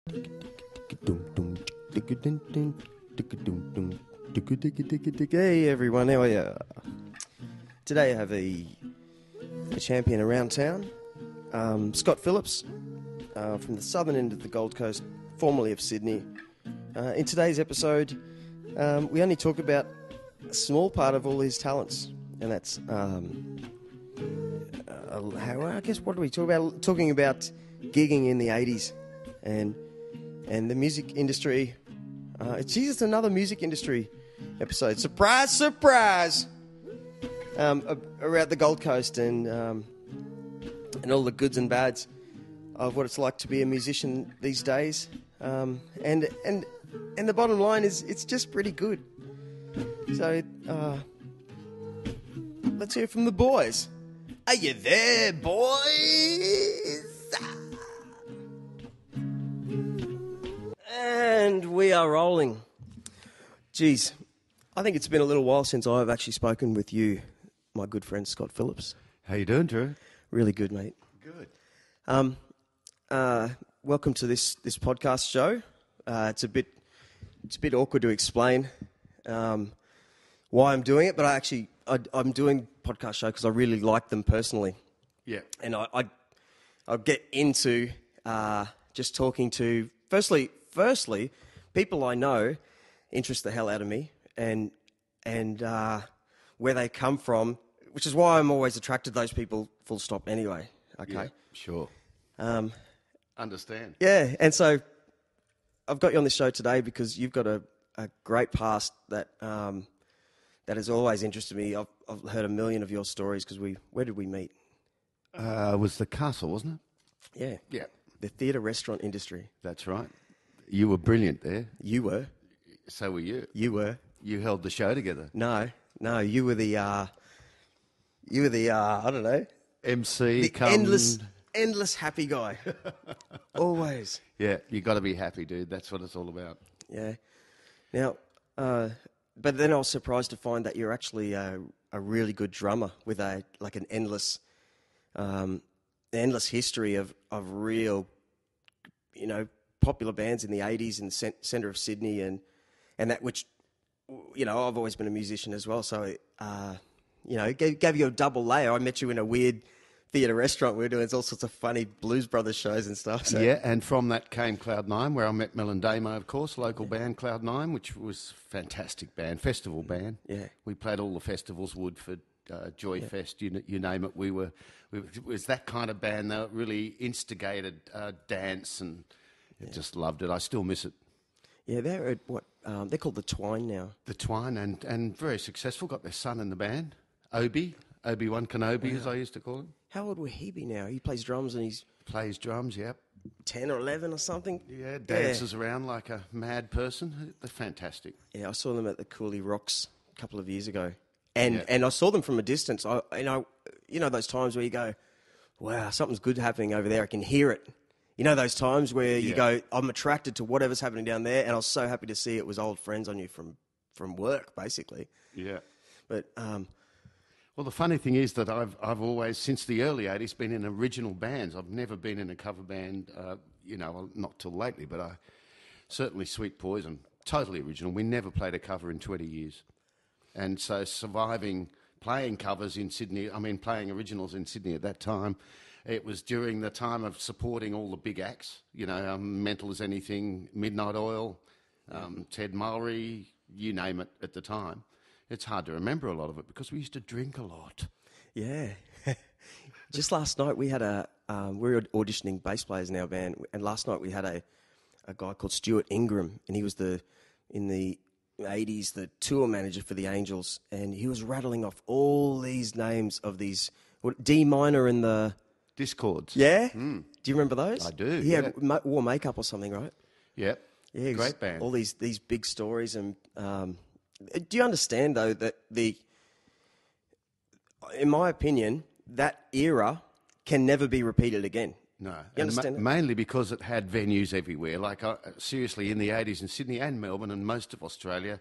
Hey everyone, how are you? Today I have a champion around town, Scott Phillips, from the southern end of the Gold Coast, formerly of Sydney. In today's episode, we only talk about a small part of all his talents, and that's what do we talk about? Talking about gigging in the 80s and the music industry. It's just another music industry episode. Surprise, surprise! Around the Gold Coast and all the goods and bads of what it's like to be a musician these days. And the bottom line is it's just pretty good. So let's hear from the boys. Are you there, boys? And we are rolling. Geez, I think it's been a little while since I've actually spoken with you, my good friend Scott Phillips. How you doing, Drew? Really good, mate. Good. Welcome to this podcast show. It's a bit awkward to explain why I'm doing it, but I'm doing podcast show because I really like them personally. Yeah. And I'll get into just talking to firstly people I know interest the hell out of me and where they come from, which is why I'm always attracted to those people. Full stop. Anyway. Okay. Yeah, sure. Understand. Yeah, and so I've got you on this show today because you've got a great past that has always interested me. I've heard a million of your stories because where did we meet? It was the castle, wasn't it? Yeah. Yeah. The theatre restaurant industry. That's right. You were brilliant there. You were. So were you. You were. You held the show together. No, you were the I don't know. MC. The endless happy guy. Always. Yeah, you got to be happy, dude. That's what it's all about. Yeah. Now, but then I was surprised to find that you're actually a really good drummer with an endless history of real, popular bands in the 80s in the centre of Sydney and that which, I've always been a musician as well. So, it gave you a double layer. I met you in a weird theatre restaurant. We were doing all sorts of funny Blues Brothers shows and stuff. So. Yeah, and from that came Cloud 9, where I met Mel and Damo, of course, local band Cloud 9, which was fantastic band, festival band. Yeah. We played all the festivals, Woodford, Joy Fest, you name it. It was that kind of band that really instigated dance and just loved it. I still miss it. Yeah, they're at they're called the Twine now. The Twine, and very successful. Got their son in the band, Obi-Wan Kenobi, as I used to call him. How old would he be now? He plays drums and he's... Plays drums, yep. 10 or 11 or something? Yeah, dances around like a mad person. They're fantastic. Yeah, I saw them at the Cooley Rocks a couple of years ago. And I saw them from a distance. Those times where you go, wow, something's good happening over there. I can hear it. You know those times where you go, I'm attracted to whatever's happening down there, and I was so happy to see it was old friends on you from work, basically. Yeah. But well, the funny thing is that I've always, since the early 80s, been in original bands. I've never been in a cover band, not till lately, but certainly Sweet Poison, totally original. We never played a cover in 20 years. And so playing covers in Sydney, playing originals in Sydney at that time, it was during the time of supporting all the big acts, Mental as Anything, Midnight Oil, Ted Mulry, you name it at the time. It's hard to remember a lot of it because we used to drink a lot. Yeah. Just last night we had we were auditioning bass players in our band, and last night we had a guy called Stuart Ingram, and he was in the 80s the tour manager for the Angels, and he was rattling off all these names of these D minor and the Discords. Yeah? Do you remember those? I do. He had wore makeup or something, right? Yep. Yeah. Great band. All these big stories. And do you understand, though, that in my opinion, that era can never be repeated again? No. You understand that? Mainly because it had venues everywhere. Seriously, in the 80s in Sydney and Melbourne and most of Australia,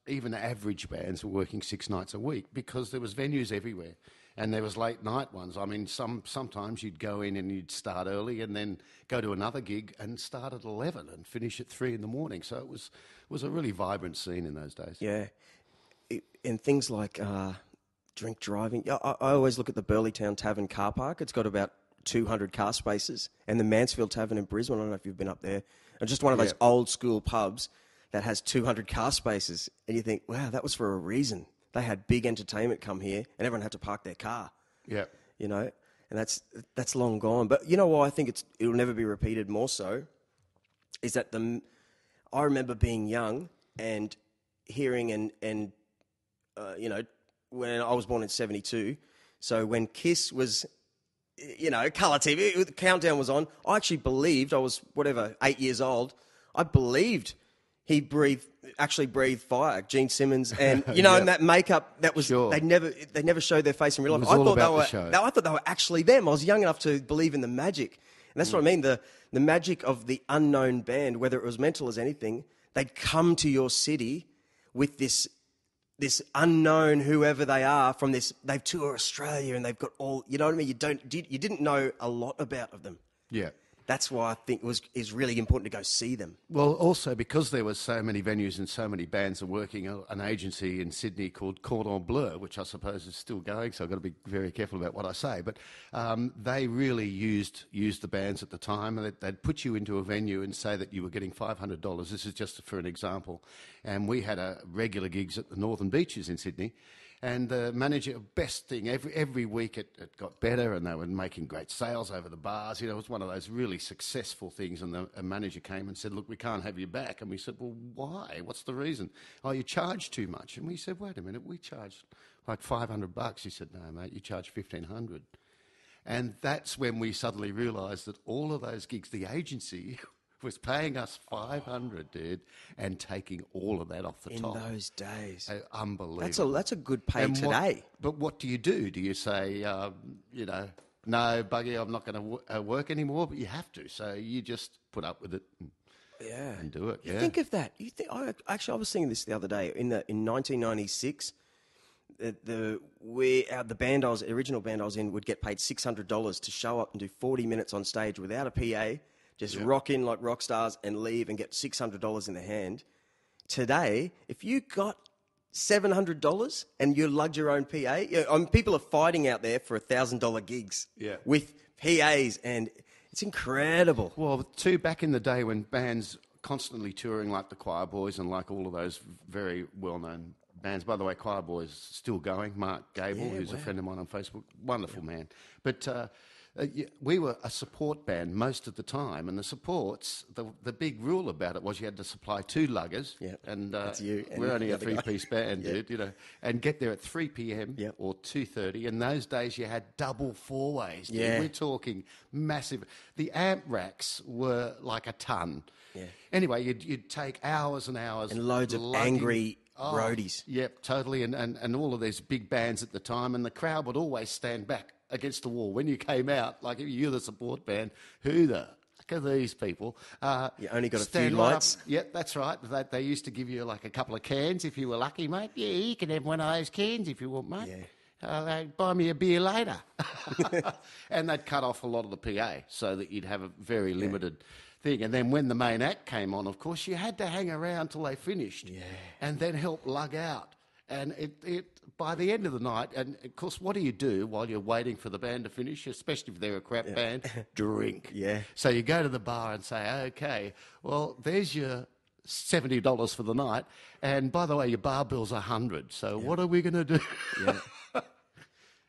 even average bands were working 6 nights a week because there was venues everywhere. And there was late night ones. I mean, sometimes you'd go in and you'd start early and then go to another gig and start at 11 and finish at 3 in the morning. So it was a really vibrant scene in those days. Yeah. And things like drink driving. I always look at the Burleytown Tavern car park. It's got about 200 car spaces. And the Mansfield Tavern in Brisbane, I don't know if you've been up there, it's just one of those old school pubs that has 200 car spaces. And you think, wow, that was for a reason. They had big entertainment come here and everyone had to park their car. Yeah. You know, and that's long gone. But you know why I think it'll never be repeated more so is that I remember being young and hearing and you know, when I was born in 72, so when Kiss was, you know, colour TV, the countdown was on, I actually believed, I was, 8 years old, I believed he actually breathed fire, Gene Simmons, and, you know, and that makeup, that was, they never showed their face in real life. I thought they were actually them. I was young enough to believe in the magic. And that's what I mean, the magic of the unknown band, whether it was mental as anything, they'd come to your city with this unknown whoever they are from this. They've toured Australia and they've got all, you know what I mean? You didn't know a lot about them. Yeah. That's why I think is really important to go see them. Well, also because there were so many venues and so many bands working, an agency in Sydney called Cordon Bleu, which I suppose is still going, so I've got to be very careful about what I say, but they really used the bands at the time, and they'd put you into a venue and say that you were getting $500. This is just for an example. And we had regular gigs at the Northern Beaches in Sydney. And the manager, best thing, every week it got better and they were making great sales over the bars. You know, it was one of those really successful things. And a manager came and said, look, we can't have you back. And we said, well, why? What's the reason? Oh, you charge too much. And we said, wait a minute, we charged like $500. He said, no, mate, you charge $1,500. And that's when we suddenly realised that all of those gigs, the agency was paying us $500, dude, and taking all of that off the top. In those days. Unbelievable. That's a good pay today. But what do? Do you say, you know, no, Buggy, I'm not going to work anymore? But you have to. So you just put up with it and do it. Think of that. I was thinking this the other day. In 1996, the original band I was in would get paid $600 to show up and do 40 minutes on stage without a PA. Just rock in like rock stars and leave and get $600 in the hand. Today, if you got $700 and you lugged your own PA, people are fighting out there for $1,000 gigs with PAs, and it's incredible. Well, back in the day when bands constantly touring like the Choir Boys and like all of those very well-known bands. By the way, Choir Boys still going. Mark Gable, who's a friend of mine on Facebook, wonderful man. But we were a support band most of the time, and the supports, the big rule about it was you had to supply 2 luggers, and that's you, and we're only a 3-piece band, dude, you know, and get there at 3 p.m. or 2:30. In those days, you had double 4-ways. Dude. We're talking massive. The amp racks were like a ton. Yeah. Anyway, you'd take hours and hours and loads of angry roadies. Yep, totally, and all of these big bands at the time, and the crowd would always stand back against the wall when you came out. Like, if you're the support band, who the heck are these people? You only got a few lights. Yep, that's right. They used to give you like a couple of cans if you were lucky, mate. Yeah, you can have one of those cans if you want, mate. Yeah. Buy me a beer later. And they'd cut off a lot of the PA so that you'd have a very limited thing. And then when the main act came on, of course, you had to hang around till they finished and then help lug out. And it by the end of the night, and of course, what do you do while you're waiting for the band to finish, especially if they're a crap band? Drink. Yeah. So you go to the bar and say, okay, well, there's your $70 for the night. And by the way, your bar bill's $100. So what are we going to do? Yeah.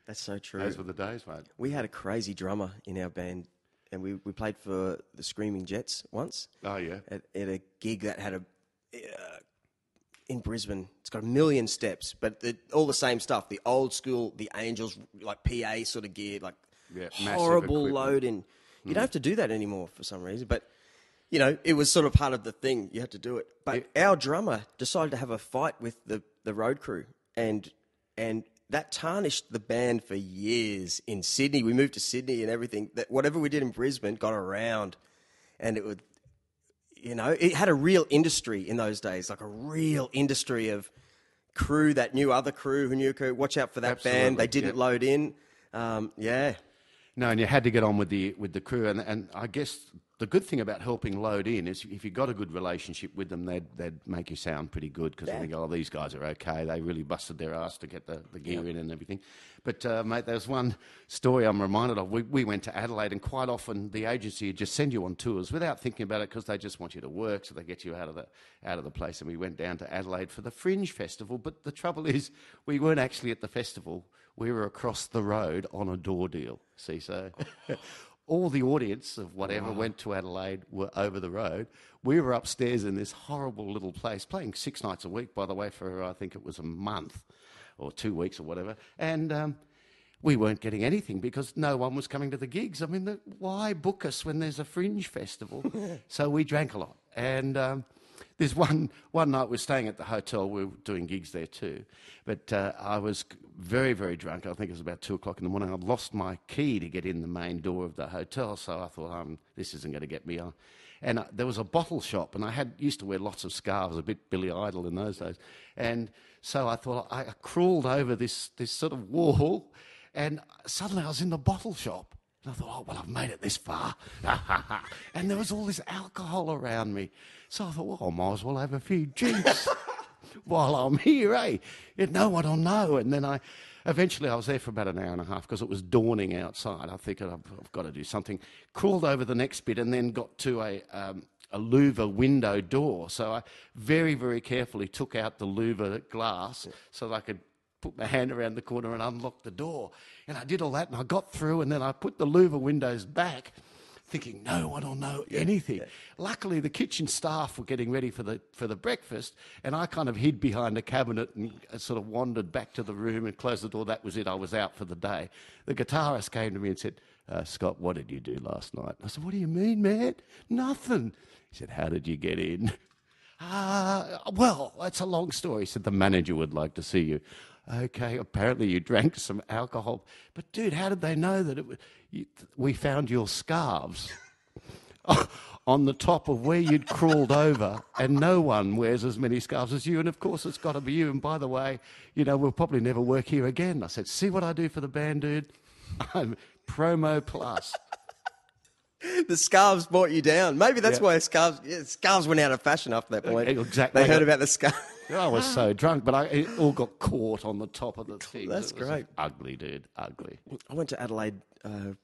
That's so true. Those were the days, mate. We had a crazy drummer in our band, and we played for the Screaming Jets once. Oh, yeah. At a gig that had in Brisbane. It's got 1 million steps, but all the same stuff. The old school, the Angels, like PA sort of gear, like horrible loading. You don't have to do that anymore for some reason, but, you know, it was sort of part of the thing. You had to do it. But our drummer decided to have a fight with the road crew, and that tarnished the band for years in Sydney. We moved to Sydney and everything. That whatever we did in Brisbane got around, and it would, you know, it had a real industry in those days, like a real industry of crew that knew other crew who knew crew. Watch out for that band. They didn't load in. Yeah. No, and you had to get on with the crew, and I guess the good thing about helping load in is if you got a good relationship with them, they'd make you sound pretty good because they go, oh, these guys are okay. They really busted their ass to get the gear in and everything. But, mate, there's one story I'm reminded of. We went to Adelaide, and quite often the agency would just send you on tours without thinking about it because they just want you to work, so they get you out of the place. And we went down to Adelaide for the Fringe Festival. But the trouble is, we weren't actually at the festival. We were across the road on a door deal. See, so all the audience of whatever went to Adelaide were over the road. We were upstairs in this horrible little place, playing 6 nights a week, by the way, for I think it was a month or 2 weeks or whatever. And we weren't getting anything because no one was coming to the gigs. I mean, why book us when there's a Fringe Festival? So we drank a lot. And there's one night we were staying at the hotel. We were doing gigs there too. But I was very, very drunk. I think it was about 2 o'clock in the morning. I'd lost my key to get in the main door of the hotel. So I thought, this isn't going to get me on. And there was a bottle shop, and I used to wear lots of scarves, a bit Billy Idol in those days. And so I thought, I crawled over this sort of wall, and suddenly I was in the bottle shop. And I thought, oh, well, I've made it this far. And there was all this alcohol around me. So I thought, well, I might as well have a few drinks while I'm here, eh? No one will know. And then eventually I was there for about an hour and a half because it was dawning outside. I figured I've got to do something. Crawled over the next bit and then got to a louver window door. So I very, very carefully took out the louver glass so that I could put my hand around the corner and unlock the door. And I did all that and I got through, and then I put the louver windows back, thinking no one will know anything. Yeah. Luckily, the kitchen staff were getting ready for the breakfast, and I kind of hid behind a cabinet and sort of wandered back to the room and closed the door. That was it. I was out for the day. The guitarist came to me and said, Scott, what did you do last night? I said, what do you mean, man? Nothing. He said, how did you get in? Well, that's a long story. He said, the manager would like to see you. Okay, apparently you drank some alcohol. But, dude, how did they know that we found your scarves on the top of where you'd crawled over, and no one wears as many scarves as you, and, of course, it's got to be you. And, by the way, we'll probably never work here again. I said, see what I do for the band, dude? I'm promo plus. The scarves brought you down. Maybe that's why scarves went out of fashion after that point. Exactly. They heard about the scarves. I was so drunk, but it all got caught on the top of the thing. That's great. Ugly, dude. Ugly. I went to Adelaide only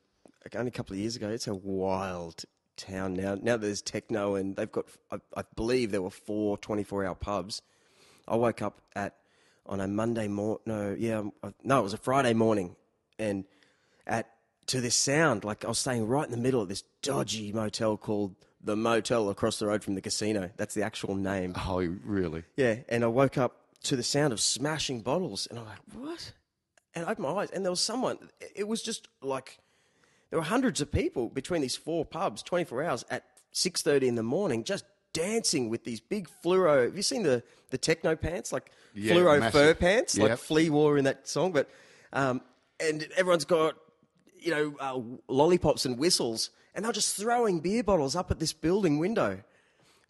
a couple of years ago. It's a wild town now. Now there's techno, and they've got, I believe there were 4 24-hour pubs. I woke up on a Monday morning. No, it was a Friday morning, and to this sound, like I was staying right in the middle of this dodgy motel called the Motel across the road from the casino. That's the actual name. Oh, really? Yeah, and I woke up to the sound of smashing bottles, and I'm like, what? And I opened my eyes, and there was someone. It was just like there were hundreds of people between these 4 pubs, 24 hours at 6:30 in the morning, just dancing with these big fluoro. Have you seen the techno pants, like fluoro massive fur pants, like Flea wore in that song? But and everyone's got lollipops and whistles, and they're just throwing beer bottles up at this building window.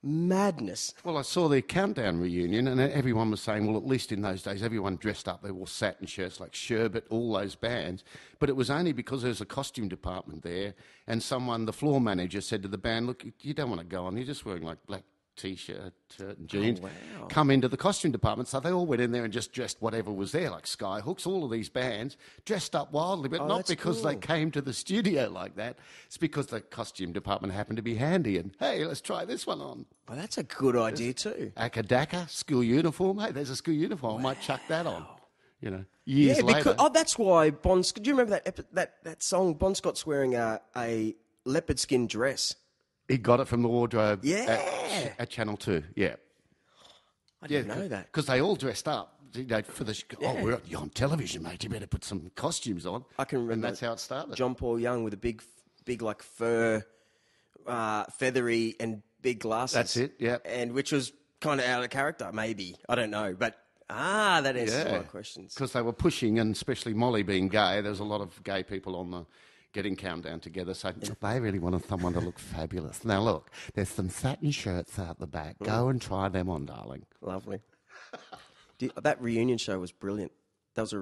Madness. Well, I saw the Countdown reunion, and everyone was saying, well, at least in those days, everyone dressed up. They wore satin shirts like Sherbet, all those bands. But it was only because there was a costume department there, and the floor manager said to the band, look, you don't want to go on. You're just wearing like black T-shirt, shirt and jeans. Oh, wow. Come into the costume department. So they all went in there and just dressed whatever was there, like Skyhooks, all of these bands, dressed up wildly, but not because they came to the studio like that. It's because the costume department happened to be handy and, hey, let's try this one on. Well, that's a good idea too. Akadaka, school uniform. Hey, there's a school uniform. Wow. I might chuck that on. Years later. That's why do you remember that song? Bon Scott's wearing a leopard skin dress. He got it from the wardrobe at Channel 2, yeah. I didn't know that. Because they all dressed up for the... you're on television, mate. You better put some costumes on. I can remember. And that's how it started. John Paul Young with a big like fur, feathery and big glasses. That's it, yeah. And which was kind of out of character, maybe. I don't know. But, that answers a lot of questions. Because they were pushing, and especially Molly being gay, there's a lot of gay people on the... getting Countdown together, so they really wanted someone to look fabulous. Now, look, there's some satin shirts out the back. Go and try them on, darling. Lovely. That reunion show was brilliant. That was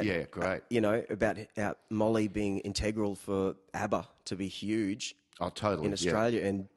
Yeah, great. About Molly being integral for ABBA to be huge Oh, totally. in Australia, and